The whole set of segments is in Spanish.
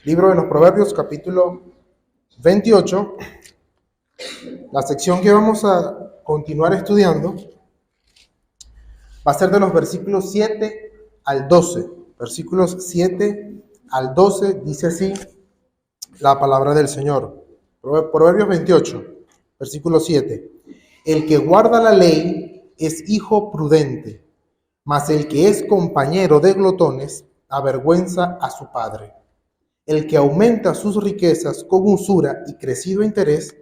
Libro de los Proverbios, capítulo 28. La sección que vamos a continuar estudiando va a ser de los versículos 7 al 12. Versículos 7 al 12 dice así la palabra del Señor. Proverbios 28, versículo 7. El que guarda la ley es hijo prudente, mas el que es compañero de glotones avergüenza a su padre. El que aumenta sus riquezas con usura y crecido interés,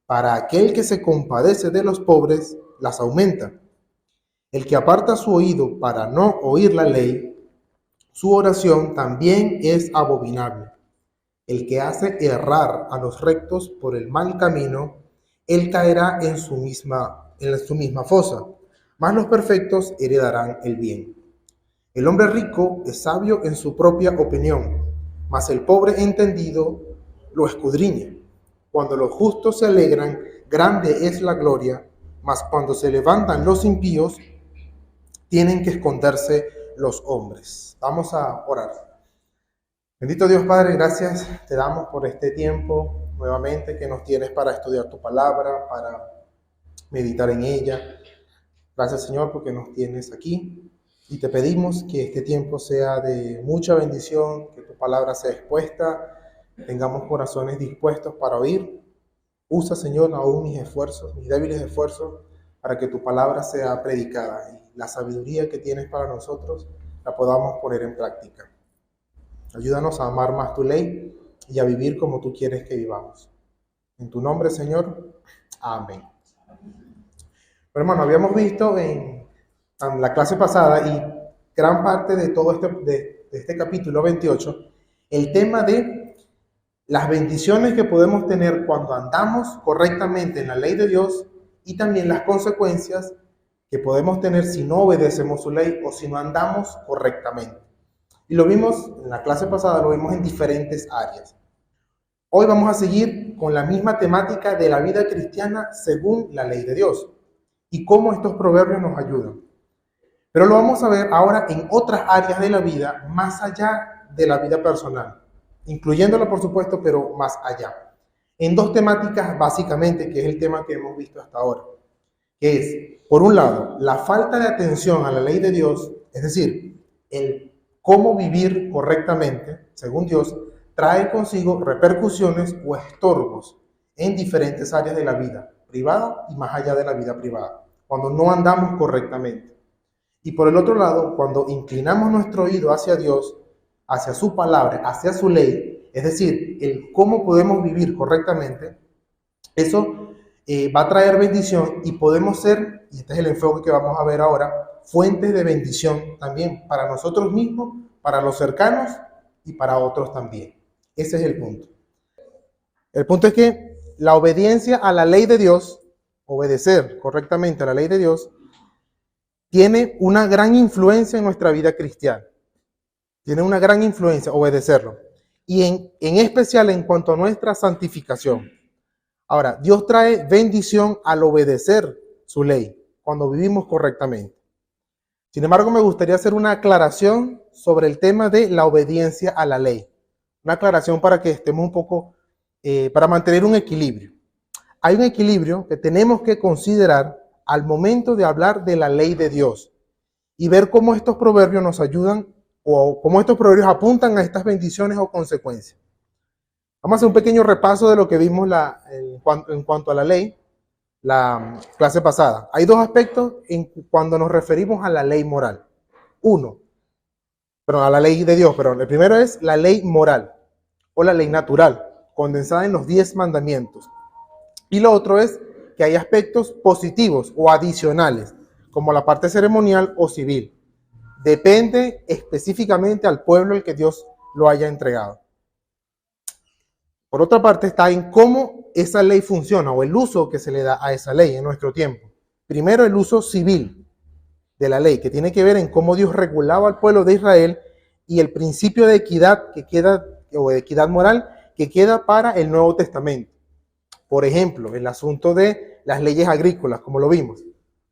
para aquel que se compadece de los pobres, las aumenta. El que aparta su oído para no oír la ley, su oración también es abominable. El que hace errar a los rectos por el mal camino, él caerá en su misma fosa, mas los perfectos heredarán el bien. El hombre rico es sabio en su propia opinión, mas el pobre entendido lo escudriña. Cuando los justos se alegran, grande es la gloria, mas cuando se levantan los impíos, tienen que esconderse los hombres. Vamos a orar. Bendito Dios Padre, gracias te damos por este tiempo nuevamente que nos tienes para estudiar tu palabra, para meditar en ella. Gracias Señor porque nos tienes aquí. Y te pedimos que este tiempo sea de mucha bendición, que tu palabra sea expuesta, tengamos corazones dispuestos para oír. Usa, Señor, aún mis esfuerzos, mis débiles esfuerzos, para que tu palabra sea predicada y la sabiduría que tienes para nosotros la podamos poner en práctica. Ayúdanos a amar más tu ley y a vivir como tú quieres que vivamos. En tu nombre, Señor. Amén. Pero, hermano, habíamos visto en la clase pasada y gran parte de todo este capítulo 28, el tema de las bendiciones que podemos tener cuando andamos correctamente en la ley de Dios y también las consecuencias que podemos tener si no obedecemos su ley o si no andamos correctamente. Y lo vimos en la clase pasada, lo vimos en diferentes áreas. Hoy vamos a seguir con la misma temática de la vida cristiana según la ley de Dios y cómo estos proverbios nos ayudan. Pero lo vamos a ver ahora en otras áreas de la vida, más allá de la vida personal, incluyéndola por supuesto, pero más allá. En dos temáticas básicamente, que es el tema que hemos visto hasta ahora, que es, por un lado, la falta de atención a la ley de Dios, es decir, el cómo vivir correctamente, según Dios, trae consigo repercusiones o estorbos en diferentes áreas de la vida privada y más allá de la vida privada, cuando no andamos correctamente. Y por el otro lado, cuando inclinamos nuestro oído hacia Dios, hacia su palabra, hacia su ley, es decir, el cómo podemos vivir correctamente, eso va a traer bendición y podemos ser, y este es el enfoque que vamos a ver ahora, fuentes de bendición también para nosotros mismos, para los cercanos y para otros también. Ese es el punto. El punto es que la obediencia a la ley de Dios, obedecer correctamente a la ley de Dios, tiene una gran influencia en nuestra vida cristiana. Tiene una gran influencia obedecerlo. Y en especial en cuanto a nuestra santificación. Ahora, Dios trae bendición al obedecer su ley, cuando vivimos correctamente. Sin embargo, me gustaría hacer una aclaración sobre el tema de la obediencia a la ley. Una aclaración para que estemos un poco, para mantener un equilibrio. Hay un equilibrio que tenemos que considerar al momento de hablar de la ley de Dios y ver cómo estos proverbios nos ayudan o cómo estos proverbios apuntan a estas bendiciones o consecuencias. Vamos a hacer un pequeño repaso de lo que vimos en cuanto a la ley, la clase pasada. Hay dos aspectos cuando nos referimos a la ley moral. A la ley de Dios, perdón. El primero es la ley moral o la ley natural, condensada en los 10 mandamientos. Y lo otro es que hay aspectos positivos o adicionales, como la parte ceremonial o civil. Depende específicamente al pueblo al que Dios lo haya entregado. Por otra parte está en cómo esa ley funciona o el uso que se le da a esa ley en nuestro tiempo. Primero, el uso civil de la ley, que tiene que ver en cómo Dios regulaba al pueblo de Israel y el principio de equidad que queda, o de equidad moral, que queda para el Nuevo Testamento. Por ejemplo, el asunto de las leyes agrícolas, como lo vimos.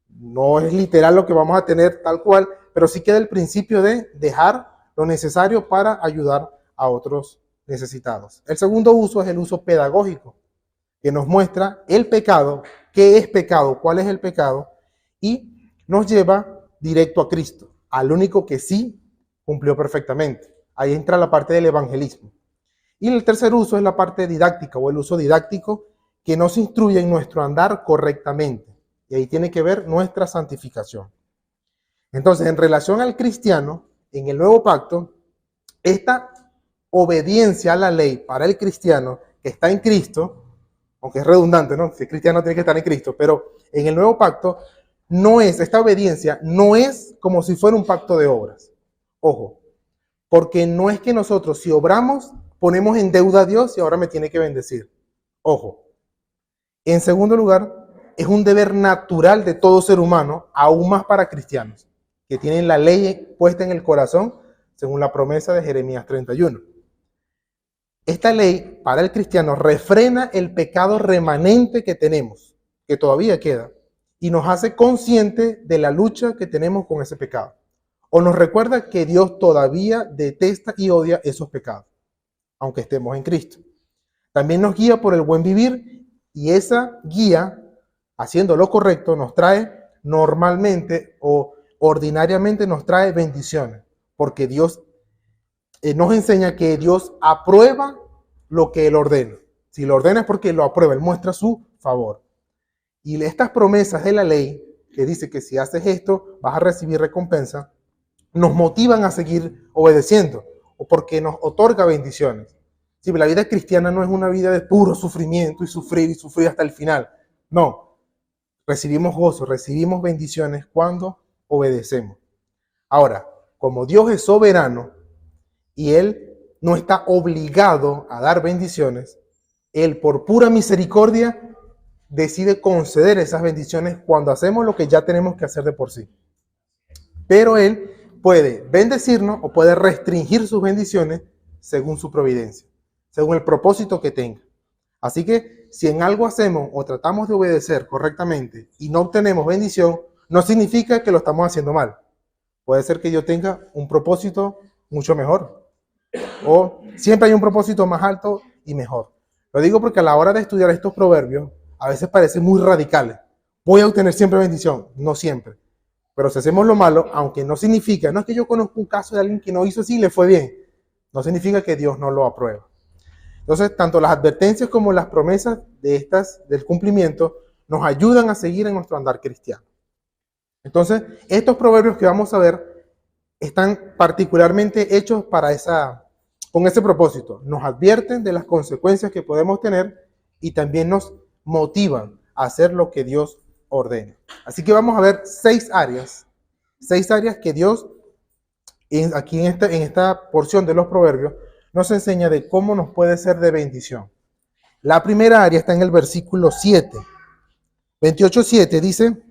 No es literal lo que vamos a tener tal cual, pero sí queda el principio de dejar lo necesario para ayudar a otros necesitados. El segundo uso es el uso pedagógico, que nos muestra el pecado, qué es pecado, cuál es el pecado, y nos lleva directo a Cristo, al único que sí cumplió perfectamente. Ahí entra la parte del evangelismo. Y el tercer uso es la parte didáctica o el uso didáctico que nos instruye en nuestro andar correctamente. Y ahí tiene que ver nuestra santificación. Entonces, en relación al cristiano, en el nuevo pacto, esta obediencia a la ley para el cristiano que está en Cristo, aunque es redundante, ¿no? Si es cristiano tiene que estar en Cristo, pero en el nuevo pacto esta obediencia no es como si fuera un pacto de obras. Ojo, porque no es que nosotros si obramos ponemos en deuda a Dios y ahora me tiene que bendecir. Ojo. En segundo lugar, es un deber natural de todo ser humano, aún más para cristianos, que tienen la ley puesta en el corazón, según la promesa de Jeremías 31. Esta ley para el cristiano refrena el pecado remanente que tenemos, que todavía queda, y nos hace consciente de la lucha que tenemos con ese pecado. O nos recuerda que Dios todavía detesta y odia esos pecados, aunque estemos en Cristo. También nos guía por el buen vivir y esa guía, haciendo lo correcto, nos trae normalmente o ordinariamente nos trae bendiciones, porque Dios nos enseña que Dios aprueba lo que Él ordena. Si lo ordena es porque lo aprueba, Él muestra su favor. Y estas promesas de la ley, que dice que si haces esto vas a recibir recompensa, nos motivan a seguir obedeciendo, o porque nos otorga bendiciones. Sí, la vida cristiana no es una vida de puro sufrimiento y sufrir hasta el final. No, recibimos gozo, recibimos bendiciones cuando obedecemos. Ahora, como Dios es soberano y Él no está obligado a dar bendiciones, Él por pura misericordia decide conceder esas bendiciones cuando hacemos lo que ya tenemos que hacer de por sí. Pero Él puede bendecirnos o puede restringir sus bendiciones según su providencia, según el propósito que tenga. Así que si en algo hacemos o tratamos de obedecer correctamente y no obtenemos bendición, no significa que lo estamos haciendo mal. Puede ser que yo tenga un propósito mucho mejor. O siempre hay un propósito más alto y mejor. Lo digo porque a la hora de estudiar estos proverbios, a veces parecen muy radicales. Voy a obtener siempre bendición. No siempre. Pero si hacemos lo malo, aunque no significa, no es que yo conozco un caso de alguien que no hizo así y le fue bien. No significa que Dios no lo aprueba. Entonces, tanto las advertencias como las promesas del cumplimiento nos ayudan a seguir en nuestro andar cristiano. Entonces, estos proverbios que vamos a ver están particularmente hechos con ese propósito. Nos advierten de las consecuencias que podemos tener y también nos motivan a hacer lo que Dios ordena. Así que vamos a ver 6 áreas que Dios, aquí en esta porción de los proverbios, nos enseña de cómo nos puede ser de bendición. La primera área está en el versículo 7. 28:7 dice: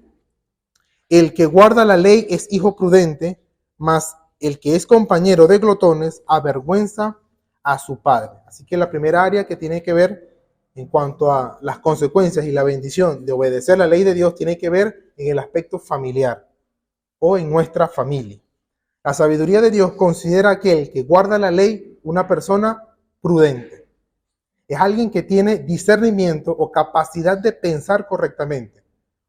el que guarda la ley es hijo prudente, mas el que es compañero de glotones avergüenza a su padre. Así que la primera área que tiene que ver en cuanto a las consecuencias y la bendición de obedecer la ley de Dios tiene que ver en el aspecto familiar o en nuestra familia. La sabiduría de Dios considera a aquel que guarda la ley una persona prudente. Es alguien que tiene discernimiento o capacidad de pensar correctamente,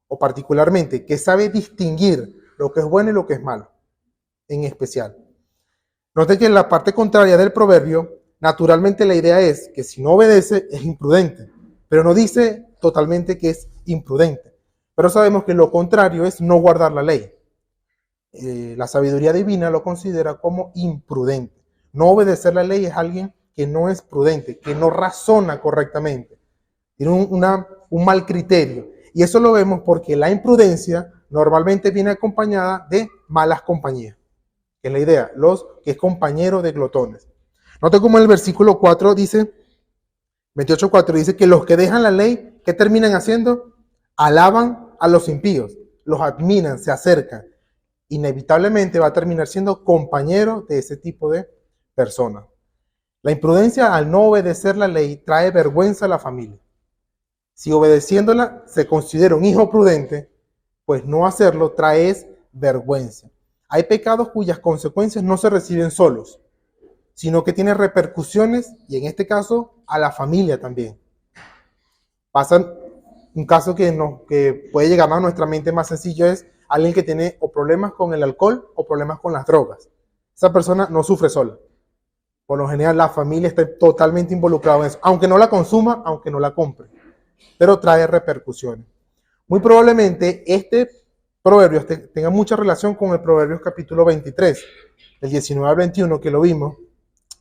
o particularmente que sabe distinguir lo que es bueno y lo que es malo, en especial. Note que en la parte contraria del proverbio, naturalmente la idea es que si no obedece es imprudente, pero no dice totalmente que es imprudente. Pero sabemos que lo contrario es no guardar la ley. La sabiduría divina lo considera como imprudente. No obedecer la ley es alguien que no es prudente, que no razona correctamente, tiene un mal criterio. Y eso lo vemos porque la imprudencia normalmente viene acompañada de malas compañías, que es la idea, que es compañero de glotones. Note como en el versículo 4 dice, 28:4 dice que los que dejan la ley, ¿qué terminan haciendo? Alaban a los impíos, los admiran, se acercan. Inevitablemente va a terminar siendo compañero de ese tipo de personas. La imprudencia al no obedecer la ley trae vergüenza a la familia. Si obedeciéndola se considera un hijo prudente, pues no hacerlo trae vergüenza. Hay pecados cuyas consecuencias no se reciben solos. sino que tiene repercusiones, y en este caso, a la familia también. Pasa un caso que puede llegar a nuestra mente más sencillo es alguien que tiene o problemas con el alcohol o problemas con las drogas. Esa persona no sufre sola. Por lo general, la familia está totalmente involucrada en eso, aunque no la consuma, aunque no la compre, pero trae repercusiones. Muy probablemente este proverbio tenga mucha relación con el Proverbios capítulo 23, del 19 al 21, que lo vimos,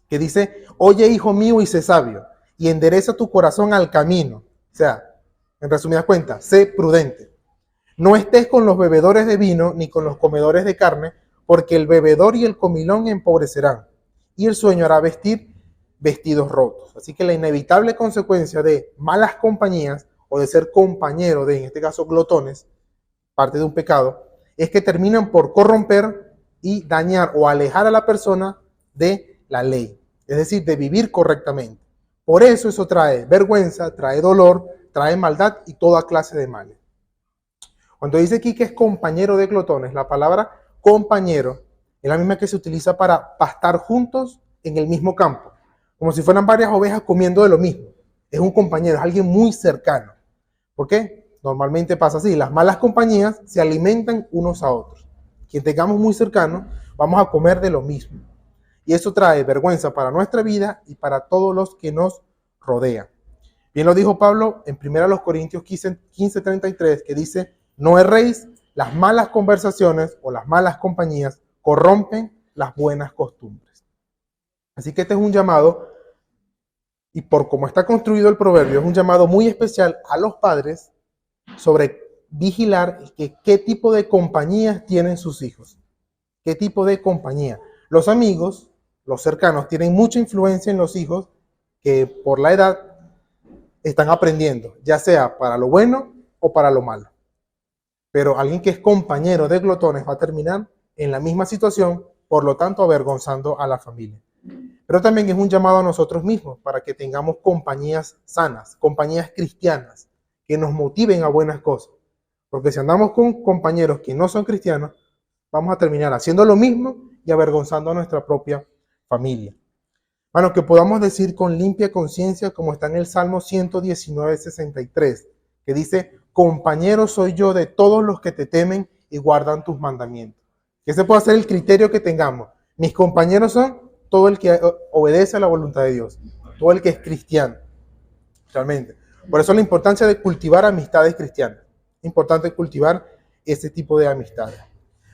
que dice: oye, hijo mío, y sé sabio, y endereza tu corazón al camino. O sea, en resumidas cuentas, sé prudente. No estés con los bebedores de vino, ni con los comedores de carne, porque el bebedor y el comilón empobrecerán, y el sueño hará vestir vestidos rotos. Así que la inevitable consecuencia de malas compañías, o de ser compañero de, en este caso, glotones, parte de un pecado, es que terminan por corromper y dañar o alejar a la persona de la ley, es decir, de vivir correctamente. Por eso trae vergüenza, trae dolor, trae maldad y toda clase de males. Cuando dice aquí que es compañero de glotones, la palabra compañero es la misma que se utiliza para pastar juntos en el mismo campo, como si fueran varias ovejas comiendo de lo mismo. Es un compañero, es alguien muy cercano. ¿Por qué? Normalmente pasa así, las malas compañías se alimentan unos a otros. Quien tengamos muy cercano, vamos a comer de lo mismo. Y eso trae vergüenza para nuestra vida y para todos los que nos rodean. Bien lo dijo Pablo en 1 Corintios 15:33, que dice: no erréis, las malas conversaciones o las malas compañías corrompen las buenas costumbres. Así que este es un llamado, y por cómo está construido el proverbio, es un llamado muy especial a los padres sobre vigilar qué tipo de compañías tienen sus hijos. ¿Qué tipo de compañía? Los amigos, los cercanos, tienen mucha influencia en los hijos que por la edad están aprendiendo, ya sea para lo bueno o para lo malo. Pero alguien que es compañero de glotones va a terminar en la misma situación, por lo tanto avergonzando a la familia. Pero también es un llamado a nosotros mismos para que tengamos compañías sanas, compañías cristianas, que nos motiven a buenas cosas. Porque si andamos con compañeros que no son cristianos, vamos a terminar haciendo lo mismo y avergonzando a nuestra propia familia. Bueno, que podamos decir con limpia conciencia, como está en el Salmo 119:63, que dice: compañero soy yo de todos los que te temen y guardan tus mandamientos. Que ese puede ser el criterio que tengamos. Mis compañeros son todo el que obedece a la voluntad de Dios, todo el que es cristiano, realmente. Por eso la importancia de cultivar amistades cristianas. Es importante cultivar ese tipo de amistades.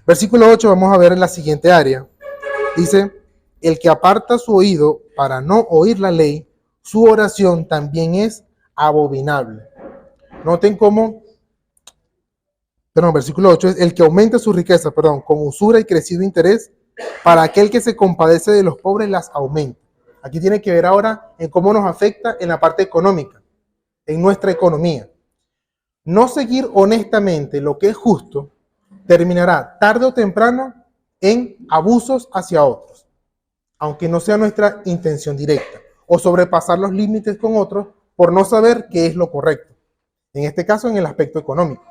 Versículo 8, vamos a ver en la siguiente área. Dice: el que aparta su oído para no oír la ley, su oración también es abominable. Noten cómo, versículo 8 es: el que aumenta su riqueza, con usura y crecido interés, para aquel que se compadece de los pobres las aumenta. Aquí tiene que ver ahora en cómo nos afecta en la parte económica, en nuestra economía. No seguir honestamente lo que es justo terminará tarde o temprano en abusos hacia otros, aunque no sea nuestra intención directa, o sobrepasar los límites con otros por no saber qué es lo correcto. En este caso, en el aspecto económico.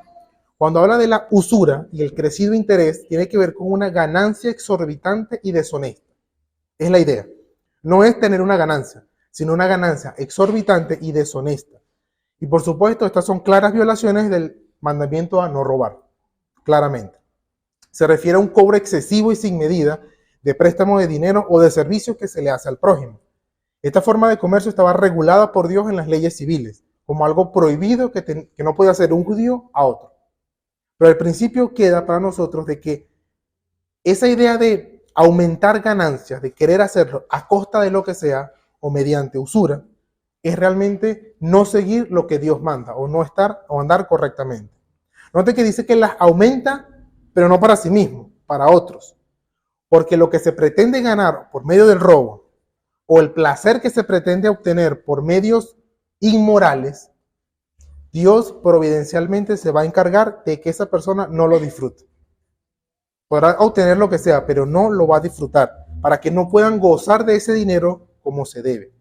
Cuando habla de la usura y el crecido interés, tiene que ver con una ganancia exorbitante y deshonesta. Es la idea. No es tener una ganancia, sino una ganancia exorbitante y deshonesta. Y por supuesto, estas son claras violaciones del mandamiento a no robar. Claramente. Se refiere a un cobro excesivo y sin medida de préstamo de dinero o de servicios que se le hace al prójimo. Esta forma de comercio estaba regulada por Dios en las leyes civiles, como algo prohibido que no puede hacer un judío a otro. Pero el principio queda para nosotros de que esa idea de aumentar ganancias, de querer hacerlo a costa de lo que sea o mediante usura, es realmente no seguir lo que Dios manda o no estar o andar correctamente. Note que dice que las aumenta, pero no para sí mismo, para otros. Porque lo que se pretende ganar por medio del robo o el placer que se pretende obtener por medios inmorales, Dios providencialmente se va a encargar de que esa persona no lo disfrute. Podrá obtener lo que sea, pero no lo va a disfrutar, para que no puedan gozar de ese dinero como se debe.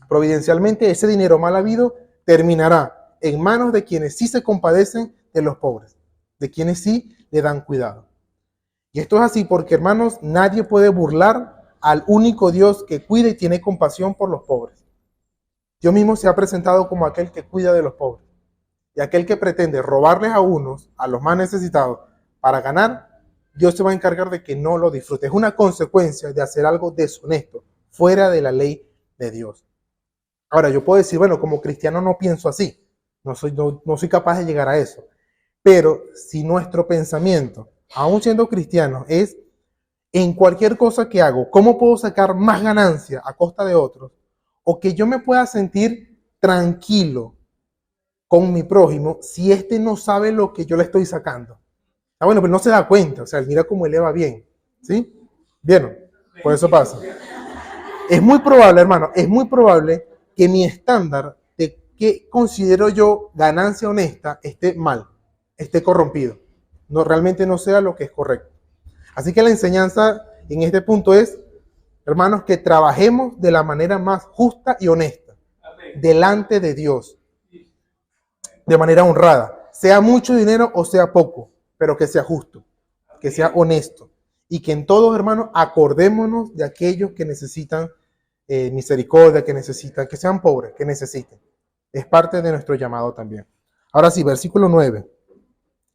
Providencialmente, ese dinero mal habido terminará en manos de quienes sí se compadecen de los pobres, de quienes sí le dan cuidado. Y esto es así porque, hermanos, nadie puede burlar al único Dios que cuida y tiene compasión por los pobres. Dios mismo se ha presentado como aquel que cuida de los pobres. Y aquel que pretende robarles a unos, a los más necesitados, para ganar, Dios se va a encargar de que no lo disfrute. Es una consecuencia de hacer algo deshonesto, fuera de la ley de Dios. Ahora, yo puedo decir, bueno, como cristiano no pienso así. No soy capaz de llegar a eso. Pero si nuestro pensamiento, aún siendo cristiano, es en cualquier cosa que hago, ¿cómo puedo sacar más ganancia a costa de otros? O que yo me pueda sentir tranquilo con mi prójimo si éste no sabe lo que yo le estoy sacando. Ah, bueno, pero no se da cuenta, o sea, mira cómo él le va bien, ¿sí? ¿Vieron? Por eso pasa. Es muy probable, hermano, es muy probable que mi estándar de qué considero yo ganancia honesta esté mal, esté corrompido. No, realmente no sea lo que es correcto. Así que la enseñanza en este punto es, hermanos, que trabajemos de la manera más justa y honesta, delante de Dios, de manera honrada, sea mucho dinero o sea poco, pero que sea justo, que sea honesto, y que en todos, hermanos, acordémonos de aquellos que necesitan misericordia, que necesitan, que sean pobres, que necesiten. Es parte de nuestro llamado también. Ahora sí, versículo 9.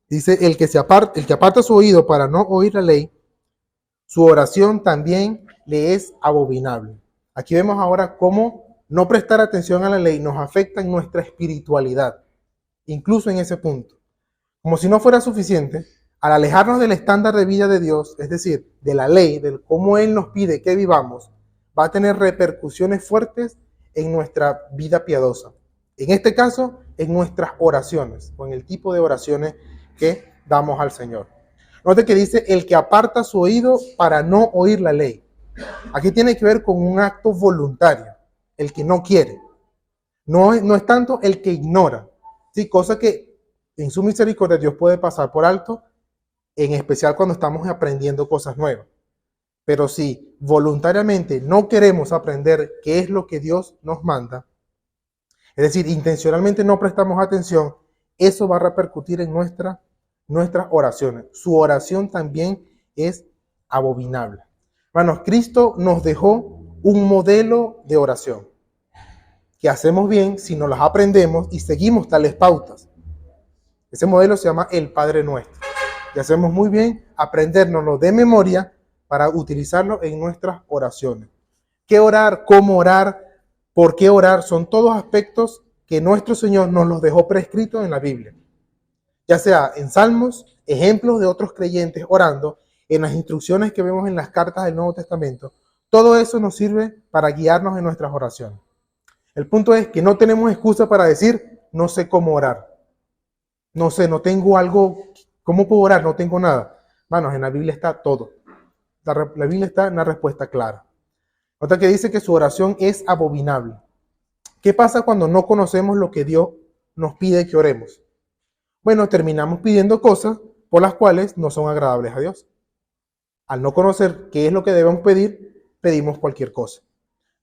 Dice, el que aparta su oído para no oír la ley, su oración también le es abominable. Aquí vemos ahora cómo no prestar atención a la ley nos afecta en nuestra espiritualidad, incluso en ese punto. Como si no fuera suficiente, al alejarnos del estándar de vida de Dios, es decir, de la ley, de cómo Él nos pide que vivamos, va a tener repercusiones fuertes en nuestra vida piadosa. En este caso, en nuestras oraciones, o en el tipo de oraciones que damos al Señor. Note que dice, el que aparta su oído para no oír la ley. Aquí tiene que ver con un acto voluntario, el que no quiere. No es tanto el que ignora, ¿sí? Cosa que en su misericordia Dios puede pasar por alto, en especial cuando estamos aprendiendo cosas nuevas. Pero si voluntariamente no queremos aprender qué es lo que Dios nos manda, es decir, intencionalmente no prestamos atención, eso va a repercutir en nuestras oraciones. Su oración también es abominable. Hermanos, Cristo nos dejó un modelo de oración que hacemos bien si nos las aprendemos y seguimos tales pautas. Ese modelo se llama el Padre Nuestro. Y hacemos muy bien aprendérnoslo de memoria para utilizarlo en nuestras oraciones. ¿Qué orar? ¿Cómo orar? ¿Por qué orar? Son todos aspectos que nuestro Señor nos los dejó prescritos en la Biblia. Ya sea en salmos, ejemplos de otros creyentes orando, en las instrucciones que vemos en las cartas del Nuevo Testamento. Todo eso nos sirve para guiarnos en nuestras oraciones. El punto es que no tenemos excusa para decir, no sé cómo orar. No sé, no tengo algo, ¿cómo puedo orar? No tengo nada. Hermanos, en la Biblia está todo. La Biblia está en una respuesta clara. Otra que dice que su oración es abominable. ¿Qué pasa cuando no conocemos lo que Dios nos pide que oremos? Bueno, terminamos pidiendo cosas por las cuales no son agradables a Dios. Al no conocer qué es lo que debemos pedir, pedimos cualquier cosa.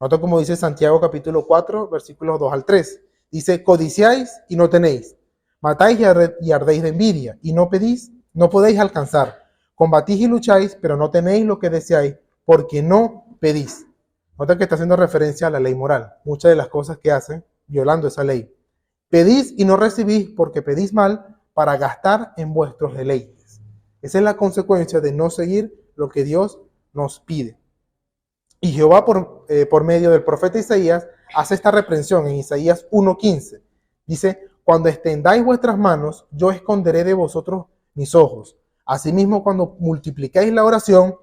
Nota como dice Santiago capítulo 4, versículos 2 al 3. Dice, codiciáis y no tenéis. Matáis y ardéis de envidia y no pedís, no podéis alcanzar. Combatís y lucháis, pero no tenéis lo que deseáis, porque no pedís. Nota que está haciendo referencia a la ley moral. Muchas de las cosas que hacen violando esa ley. Pedís y no recibís, porque pedís mal para gastar en vuestros deleites. Esa es la consecuencia de no seguir lo que Dios nos pide. Y Jehová, por medio del profeta Isaías, hace esta reprensión en Isaías 1:15. Dice, cuando extendáis vuestras manos, yo esconderé de vosotros mis ojos. Asimismo, cuando multiplicáis la oración,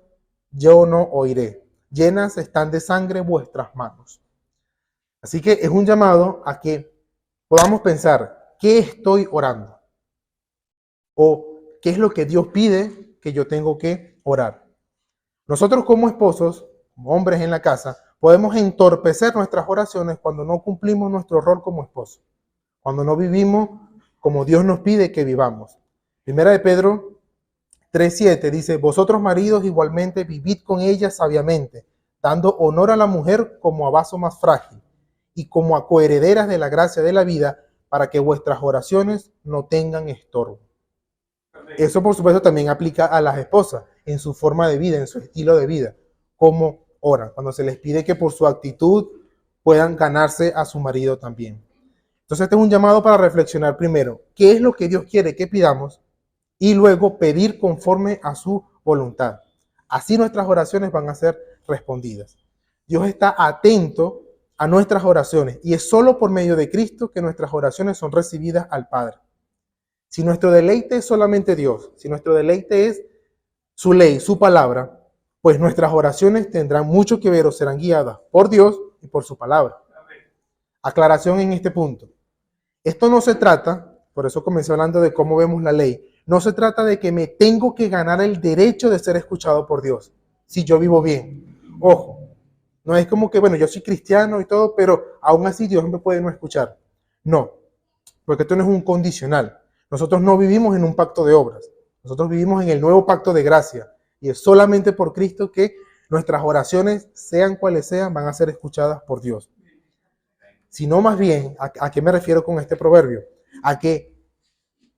yo no oiré. Llenas están de sangre vuestras manos. Así que es un llamado a que podamos pensar, ¿qué estoy orando? ¿O qué es lo que Dios pide que yo tengo que orar? Nosotros como esposos, como hombres en la casa, podemos entorpecer nuestras oraciones cuando no cumplimos nuestro rol como esposo, cuando no vivimos como Dios nos pide que vivamos. Primera de Pedro 3:7 dice, vosotros maridos igualmente vivid con ella sabiamente, dando honor a la mujer como a vaso más frágil y como a coherederas de la gracia de la vida, para que vuestras oraciones no tengan estorbo. Eso por supuesto también aplica a las esposas en su forma de vida, en su estilo de vida, cómo oran, cuando se les pide que por su actitud puedan ganarse a su marido también. Entonces este es un llamado para reflexionar primero, ¿qué es lo que Dios quiere que pidamos? Y luego pedir conforme a su voluntad. Así nuestras oraciones van a ser respondidas. Dios está atento a nuestras oraciones y es solo por medio de Cristo que nuestras oraciones son recibidas al Padre. Si nuestro deleite es solamente Dios, si nuestro deleite es su ley, su palabra, pues nuestras oraciones tendrán mucho que ver o serán guiadas por Dios y por su palabra. Aclaración en este punto. Esto no se trata, por eso comencé hablando de cómo vemos la ley, no se trata de que me tengo que ganar el derecho de ser escuchado por Dios, si yo vivo bien. Ojo, no es como que, bueno, yo soy cristiano y todo, pero aún así Dios me puede no escuchar. No, porque esto no es un condicional. Nosotros no vivimos en un pacto de obras. Nosotros vivimos en el nuevo pacto de gracia. Y es solamente por Cristo que nuestras oraciones, sean cuales sean, van a ser escuchadas por Dios. Sino más bien, ¿a qué me refiero con este proverbio? A que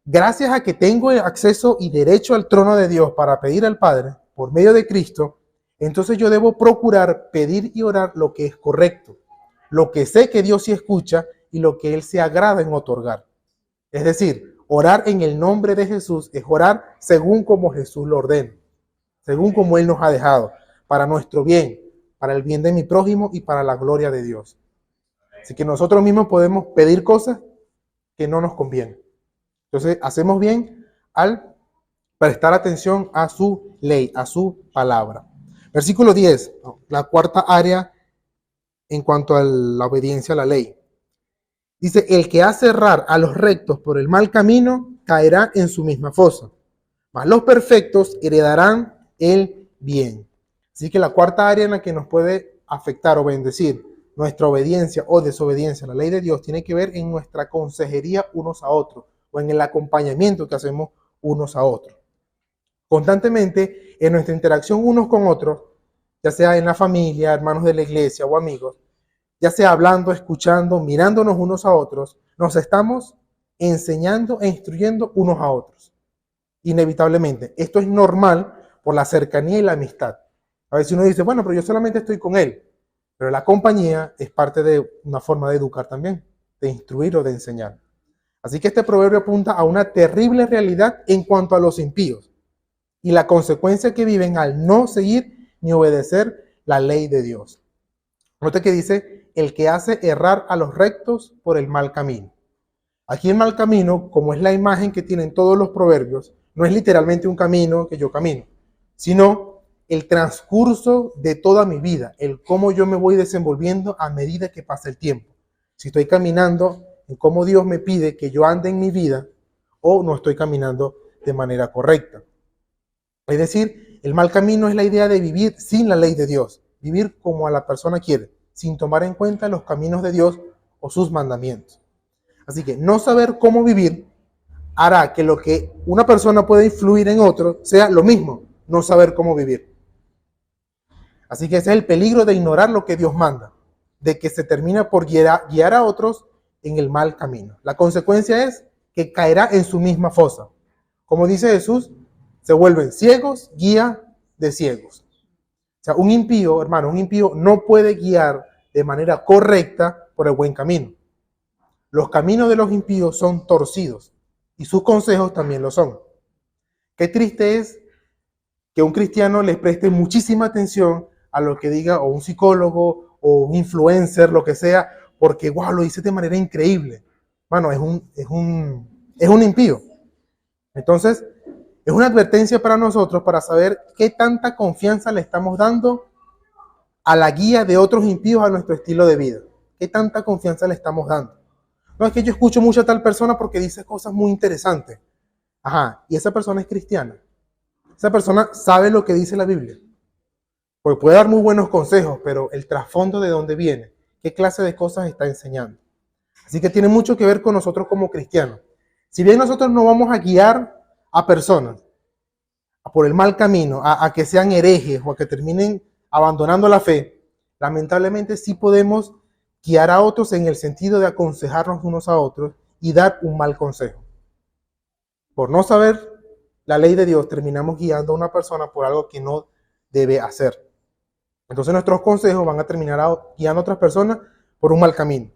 gracias a que tengo acceso y derecho al trono de Dios para pedir al Padre por medio de Cristo, entonces yo debo procurar pedir y orar lo que es correcto, lo que sé que Dios sí escucha y lo que Él se agrada en otorgar. Es decir, orar en el nombre de Jesús es orar según como Jesús lo ordena, según como Él nos ha dejado, para nuestro bien, para el bien de mi prójimo y para la gloria de Dios. Así que nosotros mismos podemos pedir cosas que no nos convienen. Entonces, hacemos bien al prestar atención a su ley, a su palabra. Versículo 10, la cuarta área en cuanto a la obediencia a la ley. Dice, el que hace errar a los rectos por el mal camino caerá en su misma fosa, mas los perfectos heredarán el bien. Así que la cuarta área en la que nos puede afectar o bendecir nuestra obediencia o desobediencia a la ley de Dios tiene que ver en nuestra consejería unos a otros o en el acompañamiento que hacemos unos a otros. Constantemente en nuestra interacción unos con otros, ya sea en la familia, hermanos de la iglesia o amigos, ya sea hablando, escuchando, mirándonos unos a otros, nos estamos enseñando e instruyendo unos a otros. Inevitablemente. Esto es normal por la cercanía y la amistad. A veces uno dice, bueno, pero yo solamente estoy con él. Pero la compañía es parte de una forma de educar también, de instruir o de enseñar. Así que este proverbio apunta a una terrible realidad en cuanto a los impíos y la consecuencia que viven al no seguir ni obedecer la ley de Dios. Note que dice, el que hace errar a los rectos por el mal camino. Aquí el mal camino, como es la imagen que tienen todos los proverbios, no es literalmente un camino que yo camino, sino el transcurso de toda mi vida, el cómo yo me voy desenvolviendo a medida que pasa el tiempo. Si estoy caminando en cómo Dios me pide que yo ande en mi vida o no estoy caminando de manera correcta. Es decir, el mal camino es la idea de vivir sin la ley de Dios, vivir como a la persona quiere, sin tomar en cuenta los caminos de Dios o sus mandamientos. Así que no saber cómo vivir hará que lo que una persona puede influir en otro sea lo mismo, no saber cómo vivir. Así que ese es el peligro de ignorar lo que Dios manda, de que se termina por guiar a otros en el mal camino. La consecuencia es que caerá en su misma fosa. Como dice Jesús, se vuelven ciegos, guía de ciegos. O sea, un impío, hermano, un impío no puede guiar de manera correcta por el buen camino. Los caminos de los impíos son torcidos y sus consejos también lo son. Qué triste es que un cristiano les preste muchísima atención a lo que diga o un psicólogo o un influencer, lo que sea, porque wow, lo dice de manera increíble. Bueno, es un impío. Entonces, es una advertencia para nosotros para saber qué tanta confianza le estamos dando a la guía de otros impíos a nuestro estilo de vida. ¿Qué tanta confianza le estamos dando? No es que yo escucho mucho a tal persona porque dice cosas muy interesantes. Ajá, y esa persona es cristiana. Esa persona sabe lo que dice la Biblia. Porque puede dar muy buenos consejos, pero el trasfondo de dónde viene, qué clase de cosas está enseñando. Así que tiene mucho que ver con nosotros como cristianos. Si bien nosotros no vamos a guiar a personas por el mal camino, a que sean herejes o a que terminen abandonando la fe, lamentablemente sí podemos guiar a otros en el sentido de aconsejarnos unos a otros y dar un mal consejo. Por no saber la ley de Dios, terminamos guiando a una persona por algo que no debe hacer. Entonces nuestros consejos van a terminar guiando a otras personas por un mal camino.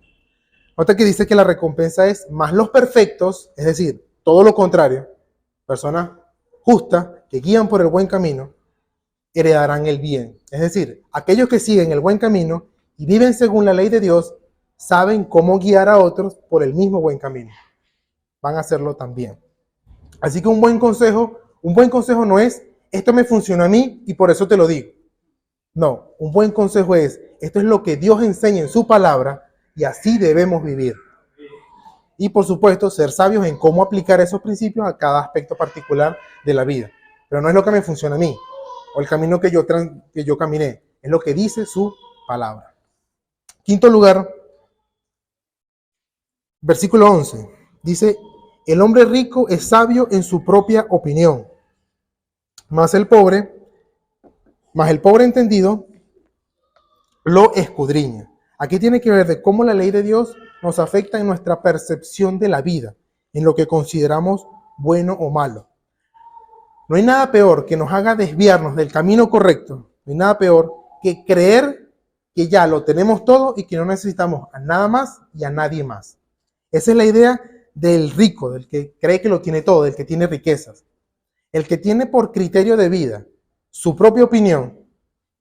Nota que dice que la recompensa es más los perfectos, es decir, todo lo contrario, personas justas que guían por el buen camino, heredarán el bien. Es decir, aquellos que siguen el buen camino y viven según la ley de Dios, saben cómo guiar a otros por el mismo buen camino. Van a hacerlo también. Así que un buen consejo no es, esto me funcionó a mí y por eso te lo digo. No, un buen consejo es, esto es lo que Dios enseña en su palabra y así debemos vivir. Y por supuesto, ser sabios en cómo aplicar esos principios a cada aspecto particular de la vida. Pero no es lo que me funciona a mí o el camino que yo caminé, es lo que dice su palabra. Quinto lugar, versículo 11, dice, el hombre rico es sabio en su propia opinión, mas el pobre entendido lo escudriña. Aquí tiene que ver de cómo la ley de Dios nos afecta en nuestra percepción de la vida, en lo que consideramos bueno o malo. No hay nada peor que nos haga desviarnos del camino correcto, no hay nada peor que creer que ya lo tenemos todo y que no necesitamos a nada más y a nadie más. Esa es la idea del rico, del que cree que lo tiene todo, del que tiene riquezas. El que tiene por criterio de vida su propia opinión,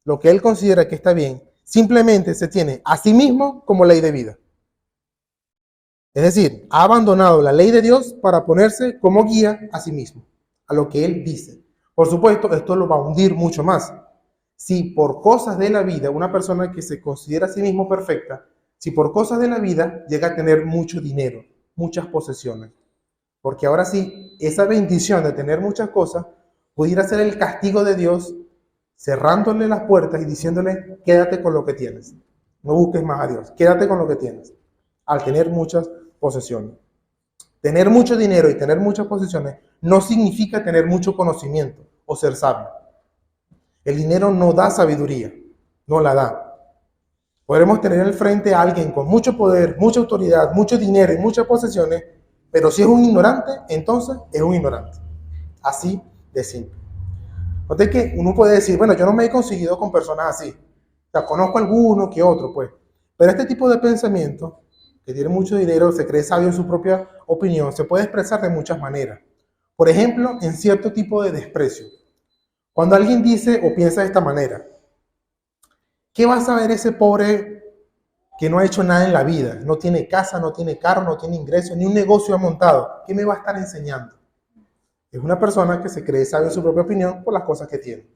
lo que él considera que está bien, simplemente se tiene a sí mismo como ley de vida. Es decir, ha abandonado la ley de Dios para ponerse como guía a sí mismo, a lo que él dice. Por supuesto, esto lo va a hundir mucho más. Si por cosas de la vida, una persona que se considera a sí mismo perfecta, si por cosas de la vida llega a tener mucho dinero, muchas posesiones, porque ahora sí, esa bendición de tener muchas cosas pudiera ser el castigo de Dios, cerrándole las puertas y diciéndole, quédate con lo que tienes, no busques más a Dios, quédate con lo que tienes, al tener muchas posesiones. Tener mucho dinero y tener muchas posesiones no significa tener mucho conocimiento o ser sabio. El dinero no da sabiduría, no la da. Podremos tener al frente a alguien con mucho poder, mucha autoridad, mucho dinero y muchas posesiones, pero si es un ignorante, entonces es un ignorante. Así de simple. Noté que uno puede decir, bueno, yo no me he conseguido con personas así. O sea, conozco alguno que otro, pues. Pero este tipo de pensamiento, que tiene mucho dinero, se cree sabio en su propia opinión, se puede expresar de muchas maneras. Por ejemplo, en cierto tipo de desprecio. Cuando alguien dice o piensa de esta manera, ¿qué va a saber ese pobre que no ha hecho nada en la vida? No tiene casa, no tiene carro, no tiene ingresos, ni un negocio ha montado. ¿Qué me va a estar enseñando? Es una persona que se cree sabio en su propia opinión por las cosas que tiene.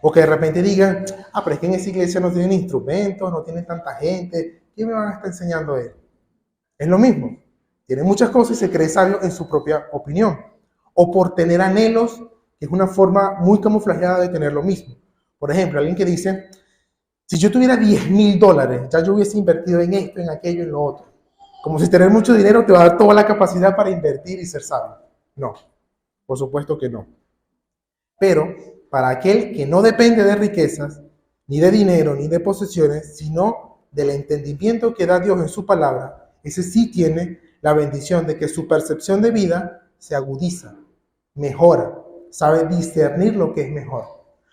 O que de repente digan, pero es que en esa iglesia no tienen instrumentos, no tienen tanta gente. ¿Qué me van a estar enseñando a él? Es lo mismo. Tiene muchas cosas y se cree sabio en su propia opinión. O por tener anhelos, que es una forma muy camuflajeada de tener lo mismo. Por ejemplo, alguien que dice, si yo tuviera $10,000, ya yo hubiese invertido en esto, en aquello, en lo otro. Como si tener mucho dinero te va a dar toda la capacidad para invertir y ser sabio. No, por supuesto que no. Pero para aquel que no depende de riquezas, ni de dinero, ni de posesiones, sino del entendimiento que da Dios en su palabra, ese sí tiene la bendición de que su percepción de vida se agudiza, mejora, sabe discernir lo que es mejor.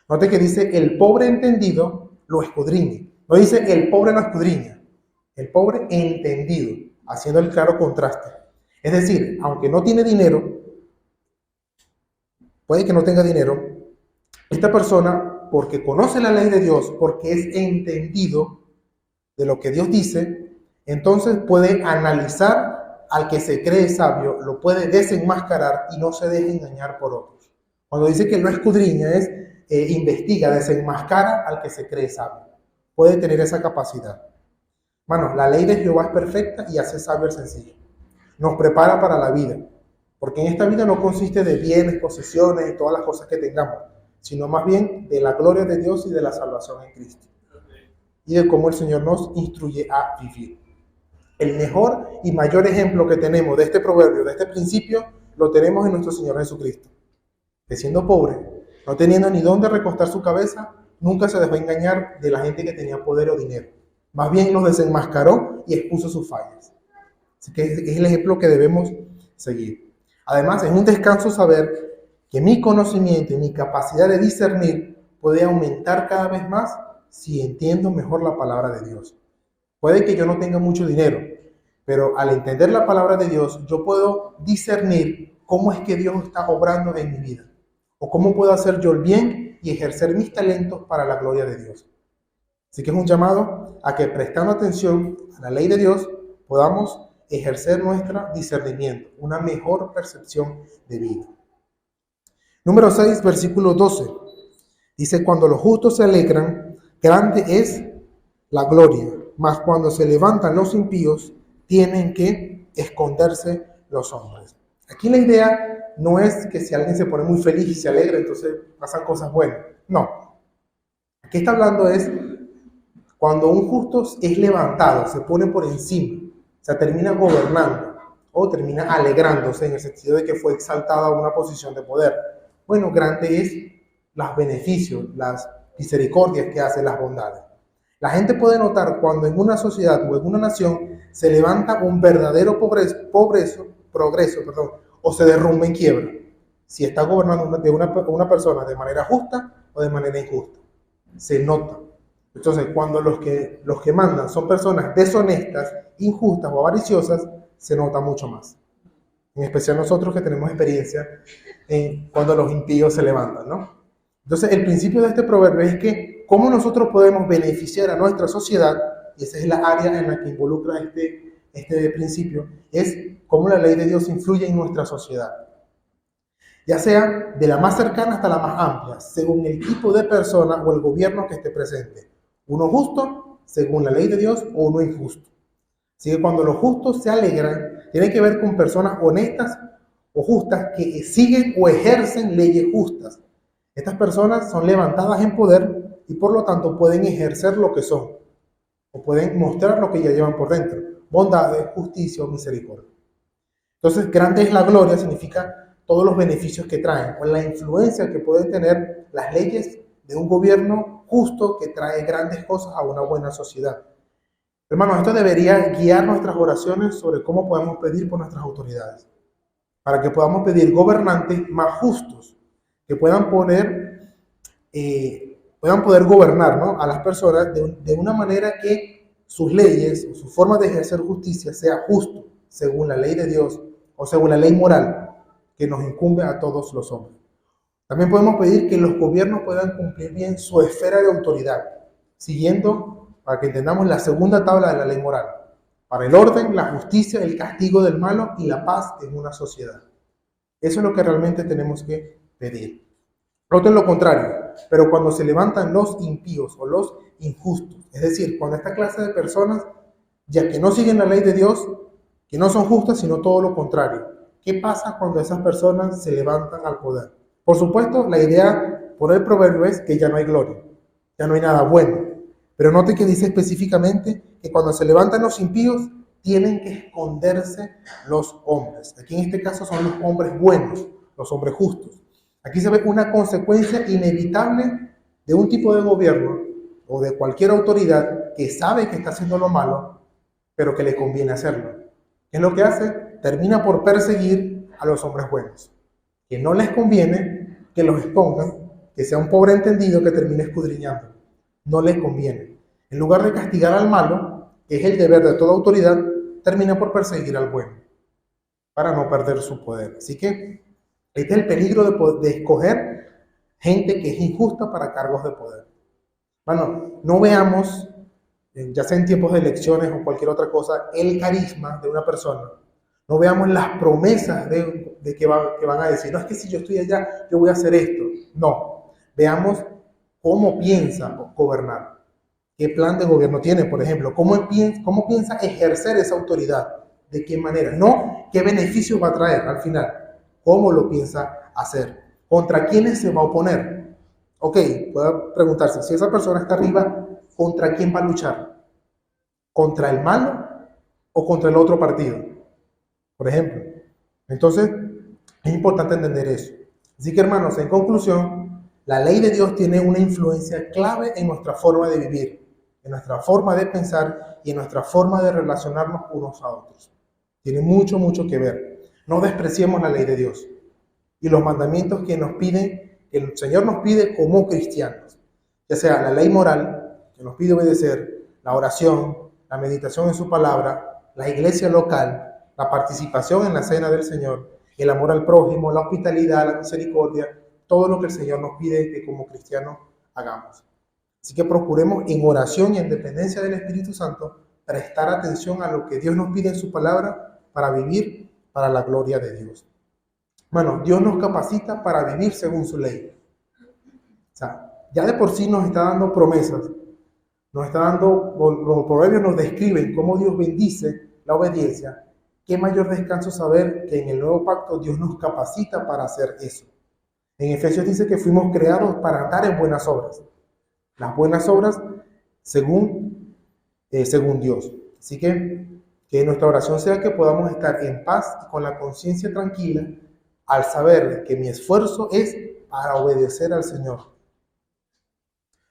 Note que dice, el pobre entendido lo escudriña. No dice, el pobre lo escudriña. El pobre entendido, haciendo el claro contraste. Es decir, aunque no tiene dinero, puede que no tenga dinero, esta persona, porque conoce la ley de Dios, porque es entendido de lo que Dios dice, entonces puede analizar al que se cree sabio, lo puede desenmascarar y no se deja engañar por otros. Cuando dice que no escudriña es investiga, desenmascara al que se cree sabio. Puede tener esa capacidad. Bueno, la ley de Jehová es perfecta y hace sabio el sencillo. Nos prepara para la vida. Porque en esta vida no consiste de bienes, posesiones y todas las cosas que tengamos, sino más bien de la gloria de Dios y de la salvación en Cristo. Y de cómo el Señor nos instruye a vivir. El mejor y mayor ejemplo que tenemos de este proverbio, de este principio, lo tenemos en nuestro Señor Jesucristo. Que siendo pobre, no teniendo ni dónde recostar su cabeza, nunca se dejó engañar de la gente que tenía poder o dinero. Más bien los desenmascaró y expuso sus fallas. Así que es el ejemplo que debemos seguir. Además, es un descanso saber que mi conocimiento y mi capacidad de discernir puede aumentar cada vez más si entiendo mejor la palabra de Dios. Puede que yo no tenga mucho dinero, pero al entender la palabra de Dios, yo puedo discernir cómo es que Dios está obrando en mi vida, o cómo puedo hacer yo el bien y ejercer mis talentos para la gloria de Dios. Así que es un llamado a que, prestando atención a la ley de Dios, podamos ejercer nuestro discernimiento, una mejor percepción de vida. Número 6, versículo 12. Dice: cuando los justos se alegran, grande es la gloria, mas cuando se levantan los impíos, tienen que esconderse los hombres. Aquí la idea no es que si alguien se pone muy feliz y se alegra, entonces pasan cosas buenas. No. Aquí está hablando es cuando un justo es levantado, se pone por encima, o sea, termina gobernando o termina alegrándose en el sentido de que fue exaltado a una posición de poder. Bueno, grande es los beneficios, las misericordias que hace, las bondades. La gente puede notar cuando en una sociedad o en una nación se levanta un verdadero progreso, o se derrumba en quiebra, si está gobernando una persona de manera justa o de manera injusta. Se nota. Entonces, cuando los que mandan son personas deshonestas, injustas o avariciosas, se nota mucho más. En especial nosotros que tenemos experiencia en cuando los impíos se levantan, ¿no? Entonces, el principio de este proverbio es que cómo nosotros podemos beneficiar a nuestra sociedad, y esa es la área en la que involucra este principio, es cómo la ley de Dios influye en nuestra sociedad. Ya sea de la más cercana hasta la más amplia, según el tipo de persona o el gobierno que esté presente. Uno justo, según la ley de Dios, o uno injusto. Así que cuando los justos se alegran, tiene que ver con personas honestas o justas que siguen o ejercen leyes justas. Estas personas son levantadas en poder y por lo tanto pueden ejercer lo que son, o pueden mostrar lo que ya llevan por dentro: bondades, justicia o misericordia. Entonces, grande es la gloria significa todos los beneficios que traen, o la influencia que pueden tener las leyes de un gobierno justo que trae grandes cosas a una buena sociedad. Hermanos, esto debería guiar nuestras oraciones sobre cómo podemos pedir por nuestras autoridades, para que podamos pedir gobernantes más justos, que puedan poder gobernar, ¿no?, a las personas de una manera que sus leyes o su forma de ejercer justicia sea justo, según la ley de Dios o según la ley moral que nos incumbe a todos los hombres. También podemos pedir que los gobiernos puedan cumplir bien su esfera de autoridad, siguiendo, para que entendamos, la segunda tabla de la ley moral, para el orden, la justicia, el castigo del malo y la paz en una sociedad. Eso es lo que realmente tenemos que pedir. Noten lo contrario, pero cuando se levantan los impíos o los injustos, es decir, cuando esta clase de personas, ya que no siguen la ley de Dios, que no son justas, sino todo lo contrario, ¿qué pasa cuando esas personas se levantan al poder? Por supuesto, la idea por el proverbio es que ya no hay gloria, ya no hay nada bueno. Pero note que dice específicamente que cuando se levantan los impíos, tienen que esconderse los hombres. Aquí en este caso son los hombres buenos, los hombres justos. Aquí se ve una consecuencia inevitable de un tipo de gobierno o de cualquier autoridad que sabe que está haciendo lo malo, pero que le conviene hacerlo. ¿Qué es lo que hace? Termina por perseguir a los hombres buenos. Que no les conviene que los expongan, que sea un pobre entendido que termine escudriñando. No les conviene. En lugar de castigar al malo, que es el deber de toda autoridad, termina por perseguir al bueno, para no perder su poder. Así que este es el peligro de escoger gente que es injusta para cargos de poder. Bueno, no veamos, ya sea en tiempos de elecciones o cualquier otra cosa, el carisma de una persona. No veamos las promesas de que van a decir, no, es que si yo estoy allá, yo voy a hacer esto. No, veamos cómo piensa gobernar, qué plan de gobierno tiene, por ejemplo, cómo piensa ejercer esa autoridad, de qué manera, no qué beneficio va a traer al final, cómo lo piensa hacer, contra quiénes se va a oponer. Ok, puede preguntarse, si esa persona está arriba, ¿contra quién va a luchar? ¿Contra el malo o contra el otro partido? Por ejemplo. Entonces, es importante entender eso. Así que, hermanos, en conclusión, la ley de Dios tiene una influencia clave en nuestra forma de vivir, en nuestra forma de pensar y en nuestra forma de relacionarnos unos a otros. Tiene mucho, mucho que ver. No despreciemos la ley de Dios y los mandamientos que nos piden que el Señor nos pide como cristianos, ya sea la ley moral, que nos pide obedecer, la oración, la meditación en su palabra, la iglesia local, la participación en la cena del Señor, el amor al prójimo, la hospitalidad, la misericordia, todo lo que el Señor nos pide que como cristianos hagamos. Así que procuremos en oración y en dependencia del Espíritu Santo prestar atención a lo que Dios nos pide en su palabra para vivir para la gloria de Dios. Bueno, Dios nos capacita para vivir según su ley. O sea, ya de por sí nos está dando promesas, nos está dando, los proverbios nos describen cómo Dios bendice la obediencia. Qué mayor descanso saber que en el nuevo pacto Dios nos capacita para hacer eso. En Efesios dice que fuimos creados para andar en buenas obras. Las buenas obras según Dios. Así que nuestra oración sea que podamos estar en paz y con la conciencia tranquila al saber que mi esfuerzo es para obedecer al Señor,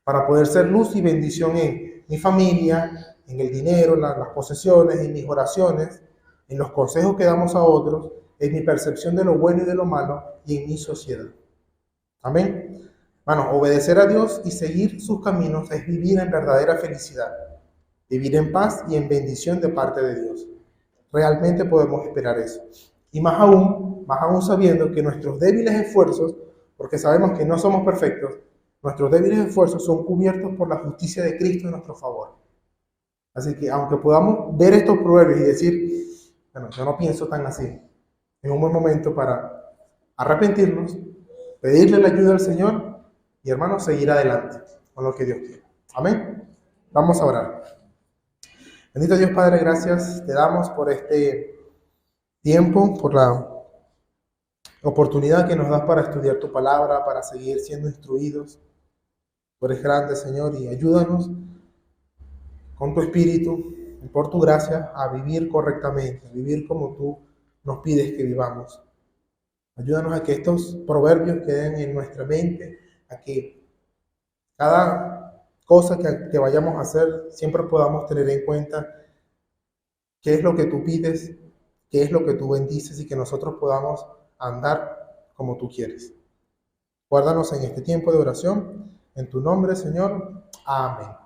para poder ser luz y bendición en mi familia, en el dinero, las posesiones, en mis oraciones, en los consejos que damos a otros, en mi percepción de lo bueno y de lo malo y en mi sociedad. Amén. Bueno, obedecer a Dios y seguir sus caminos es vivir en verdadera felicidad, vivir en paz y en bendición de parte de Dios. Realmente podemos esperar eso. Y más aún sabiendo que nuestros débiles esfuerzos, porque sabemos que no somos perfectos, nuestros débiles esfuerzos son cubiertos por la justicia de Cristo en nuestro favor. Así que aunque podamos ver estos proverbios y decir, bueno, yo no pienso tan así, es un buen momento para arrepentirnos, pedirle la ayuda al Señor y, hermanos, seguir adelante con lo que Dios quiere. Amén. Vamos a orar. Bendito Dios Padre, gracias te damos por este tiempo, por la oportunidad que nos das para estudiar tu palabra, para seguir siendo instruidos. Tú eres grande, Señor, y ayúdanos con tu espíritu y por tu gracia a vivir correctamente, a vivir como tú nos pides que vivamos. Ayúdanos a que estos proverbios queden en nuestra mente, a que cada cosa que vayamos a hacer siempre podamos tener en cuenta qué es lo que tú pides, qué es lo que tú bendices y que nosotros podamos andar como tú quieres. Guárdanos en este tiempo de oración. En tu nombre, Señor. Amén.